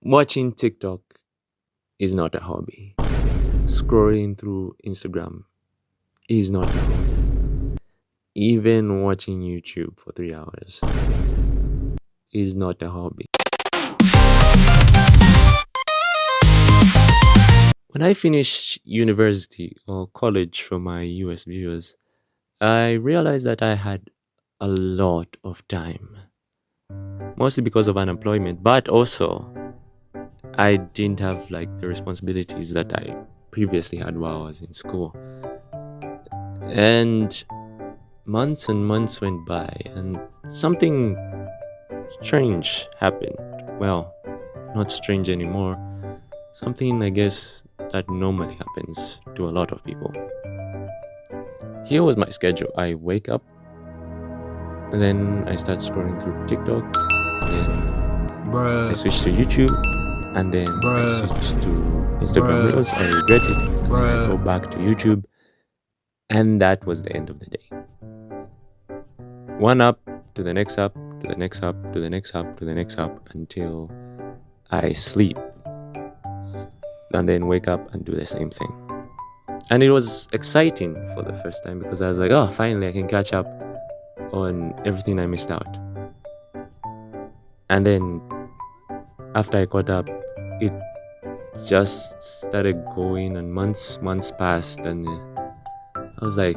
Watching TikTok is not a hobby. Scrolling through Instagram is not a hobby. Even watching YouTube for 3 hours is not a hobby. When I finished university or college for my US viewers, I realized that I had a lot of time, mostly because of unemployment, but also I didn't have like the responsibilities that I previously had while I was in school. And months went by, and something strange happened. Well, not strange anymore. Something, I guess, that normally happens to a lot of people. Here was my schedule. I wake up, and then I start scrolling through TikTok, and then I switch to YouTube, and then I switch to Instagram Reels. I regret it, and then I go back to YouTube, and that was the end of the day. One up to the next up, to the next up, to the next up, to the next up, until I sleep, and then wake up and do the same thing. And it was exciting for the first time because I was like, oh, finally I can catch up on everything I missed out. And then after I caught up, it just started going, and months passed, and I was like,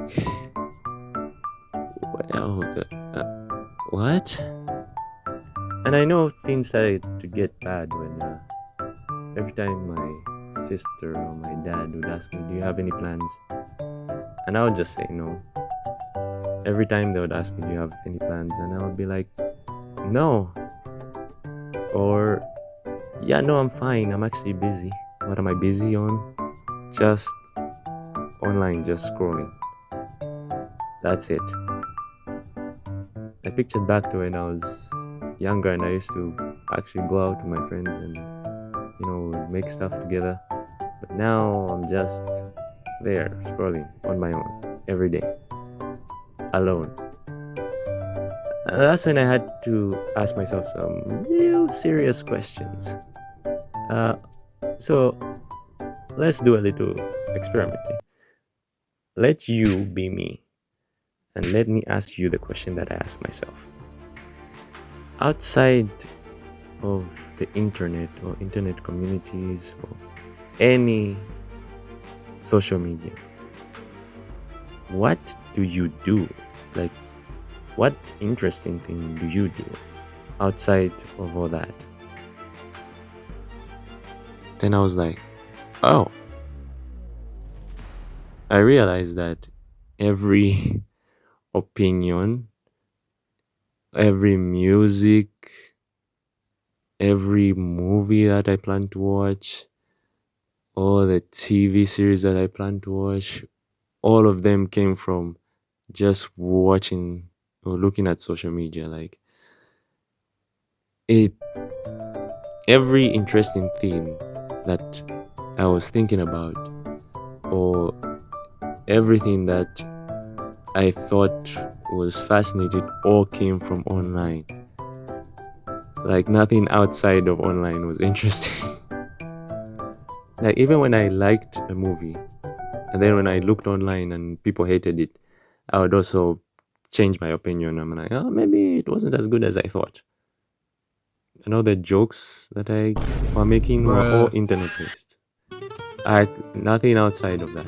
well, what? And I know things started to get bad when every time my sister or my dad would ask me, do you have any plans? And I would just say no. Every time they would ask me, do you have any plans? And I would be like, no. Or, yeah, no, I'm fine. I'm actually busy. What am I busy on? Just online, just scrolling. That's it. I pictured back to when I was younger and I used to actually go out with my friends and, make stuff together. But now I'm just there scrolling on my own every day, alone. And that's when I had to ask myself some real serious questions. So let's do a little experimenting. Let you be me, and let me ask you the question that I asked myself. Outside of the internet or internet communities or any social media, what do you do? Like, what interesting thing do you do outside of all that? Then I was like, oh, I realized that every opinion, every music, every movie that I plan to watch, all the TV series that I plan to watch, all of them came from just watching or looking at social media. Like, every interesting thing that I was thinking about, or everything that I thought was fascinating, all came from online. Like, nothing outside of online was interesting. Like, even when I liked a movie, and then when I looked online and people hated it, I would also change my opinion. I'm like, oh, maybe it wasn't as good as I thought. The jokes that I were making were all internet based. Nothing outside of that.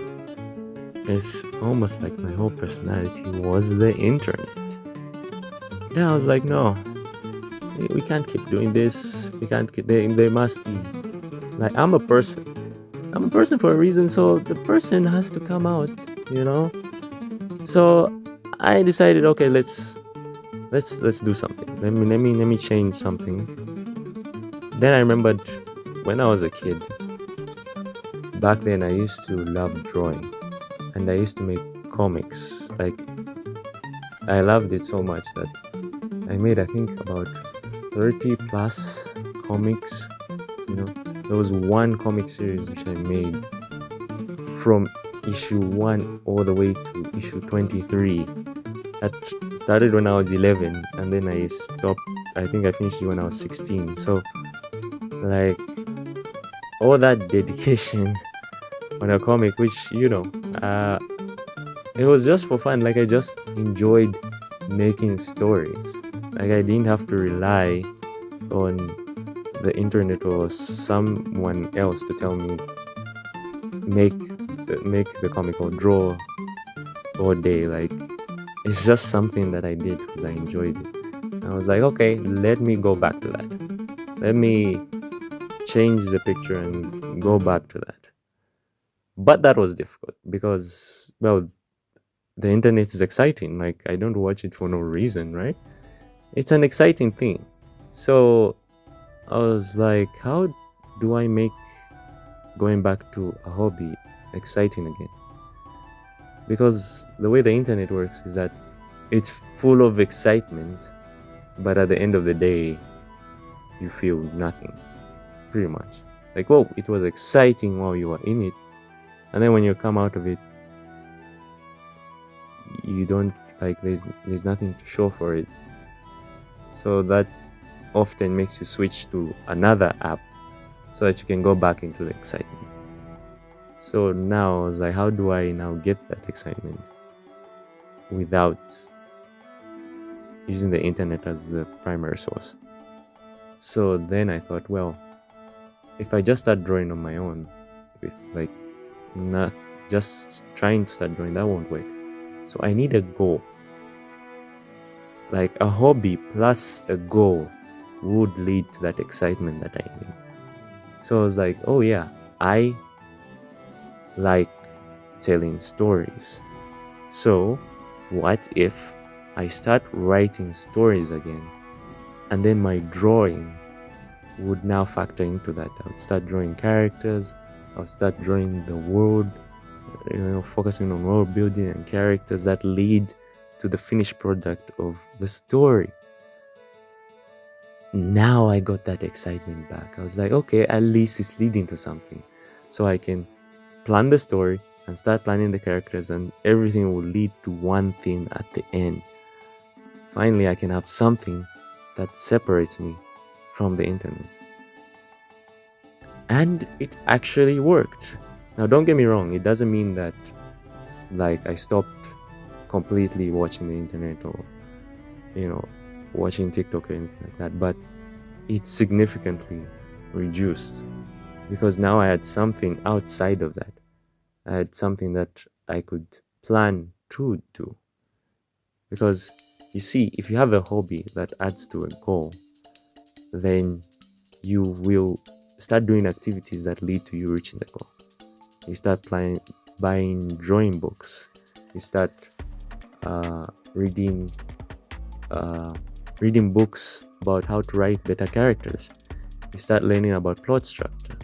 It's almost like my whole personality was the internet. Then I was like, no, we can't keep doing this. We can't keep, there must be, like, I'm a person for a reason, so the person has to come out, So I decided, okay, let's do something. Let me change something. Then I remembered when I was a kid, back then I used to love drawing, and I used to make comics. Like, I loved it so much that I made, I think, about 30 plus comics. There was one comic series which I made from issue 1 all the way to issue 23. That started when I was 11, and then I stopped. I think I finished it when I was 16. So like all that dedication on a comic, which uh, it was just for fun. Like I just enjoyed making stories. Like I didn't have to rely on the internet or someone else to tell me make make the comic or draw all day. Like it's just something that I did because I enjoyed it. I was like, okay, let me go back to that. Let me change the picture and go back to that. But that was difficult because, well, the internet is exciting. Like I don't watch it for no reason, right? It's an exciting thing. So I was like, how do I make going back to a hobby exciting again? Because the way the internet works is that it's full of excitement, but at the end of the day, you feel nothing, pretty much. Like, whoa, it was exciting while you were in it, and then when you come out of it, you don't like. There's nothing to show for it. So that often makes you switch to another app so that you can go back into the excitement. So now I was like, how do I now get that excitement without using the internet as the primary source? So then I thought, well, if I just start drawing on my own with like not just trying to start drawing, that won't work. So I need a goal. Like a hobby plus a goal would lead to that excitement that I need. So I was like, oh yeah, I like telling stories. So what if I start writing stories again, and then my drawing would now factor into that? I would start drawing characters, I would start drawing the world, focusing on world building and characters that lead to the finished product of the story. Now I got that excitement back. I was like, okay, at least it's leading to something. So I can plan the story and start planning the characters, and everything will lead to one thing at the end. Finally, I can have something that separates me from the internet. And it actually worked. Now, don't get me wrong, it doesn't mean that like I stopped completely watching the internet or watching TikTok or anything like that, but it's significantly reduced because now I had something outside of that. I had something that I could plan to do. Because you see, if you have a hobby that adds to a goal, then you will start doing activities that lead to you reaching the goal. You start buying drawing books. You start reading reading books about how to write better characters. You start learning about plot structure.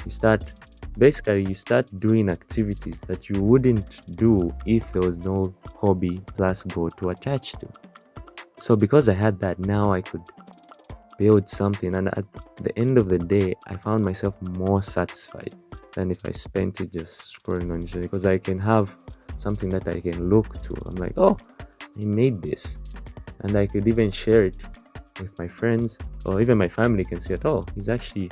You start doing activities that you wouldn't do if there was no hobby plus goal to attach to. So because I had that, now I could build something, and at the end of the day, I found myself more satisfied than if I spent it just scrolling on Instagram, because I can have something that I can look to. I'm like, oh, I made this, and I could even share it with my friends, or even my family can see it. Oh, he's actually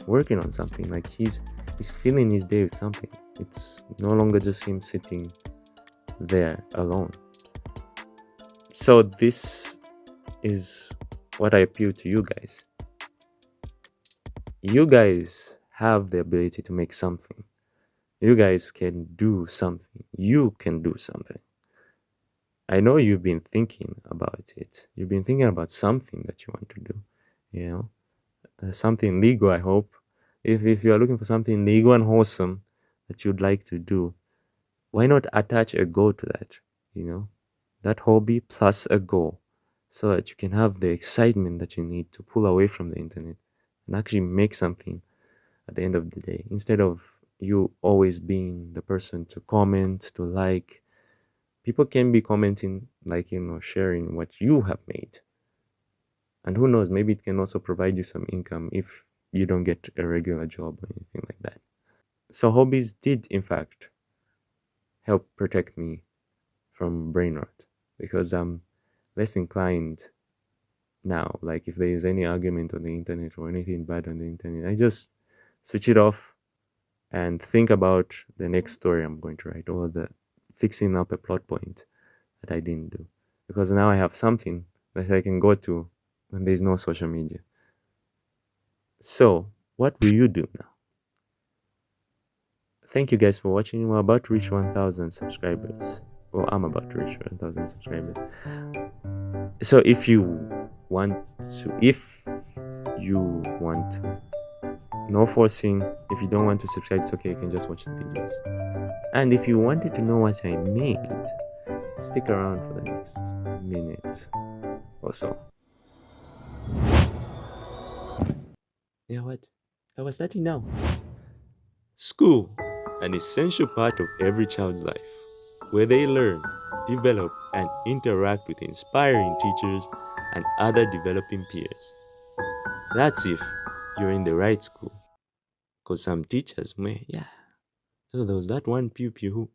working on something. Like he's filling his day with something. It's no longer just him sitting there alone. So this is what I appeal to you guys. You guys have the ability to make something. You guys can do something. You can do something. I know you've been thinking about it. You've been thinking about something that you want to do, something legal, I hope. If you're looking for something legal and wholesome that you'd like to do, why not attach a goal to that? That hobby plus a goal, so that you can have the excitement that you need to pull away from the internet and actually make something at the end of the day, instead of you always being the person to comment, to like. People can be commenting, like, sharing what you have made. And who knows, maybe it can also provide you some income if you don't get a regular job or anything like that. So hobbies did, in fact, help protect me from brain rot, because I'm less inclined now. Like if there is any argument on the internet or anything bad on the internet, I just switch it off and think about the next story I'm going to write or the fixing up a plot point that I didn't do. Because now I have something that I can go to when there's no social media. So, what will you do now? Thank you guys for watching. We're about to reach 1,000 subscribers. Well, I'm about to reach 1,000 subscribers. So if you want to, no forcing. If you don't want to subscribe, it's okay. You can just watch the videos. And if you wanted to know what I made, stick around for the next minute or so. Yeah, what? I was starting now. School, an essential part of every child's life, where they learn, develop, and interact with inspiring teachers and other developing peers. That's if you're in the right school. Because some teachers may, there was that one pupil who,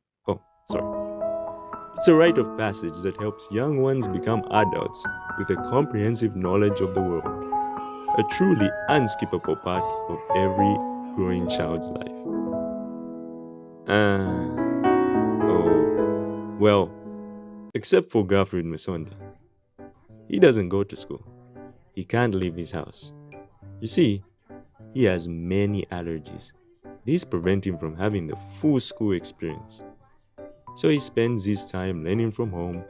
It's a rite of passage that helps young ones become adults with a comprehensive knowledge of the world. A truly unskippable part of every growing child's life. Well, except for Garfield Musonda. He doesn't go to school. He can't leave his house. You see, he has many allergies. These prevent him from having the full school experience. So he spends his time learning from home,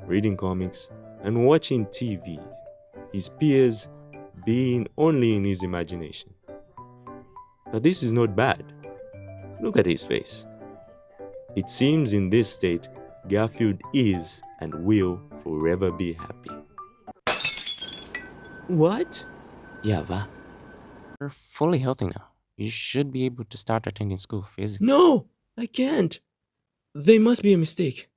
reading comics, and watching TV, his peers being only in his imagination. But this is not bad. Look at his face. It seems in this state, Garfield is and will forever be happy. What? Yava, you're fully healthy now. You should be able to start attending school physically. No, I can't. There must be a mistake.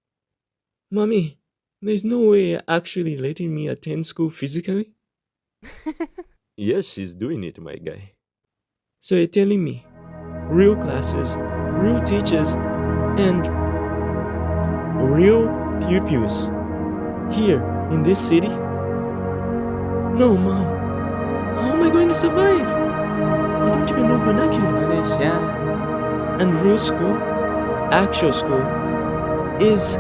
Mommy, there's no way you're actually letting me attend school physically? Yes, she's doing it, my guy. So you're telling me, real classes, real teachers, and real pupils here in this city? No, Mom. How am I going to survive? I don't even know vernacular. And real school, actual school, is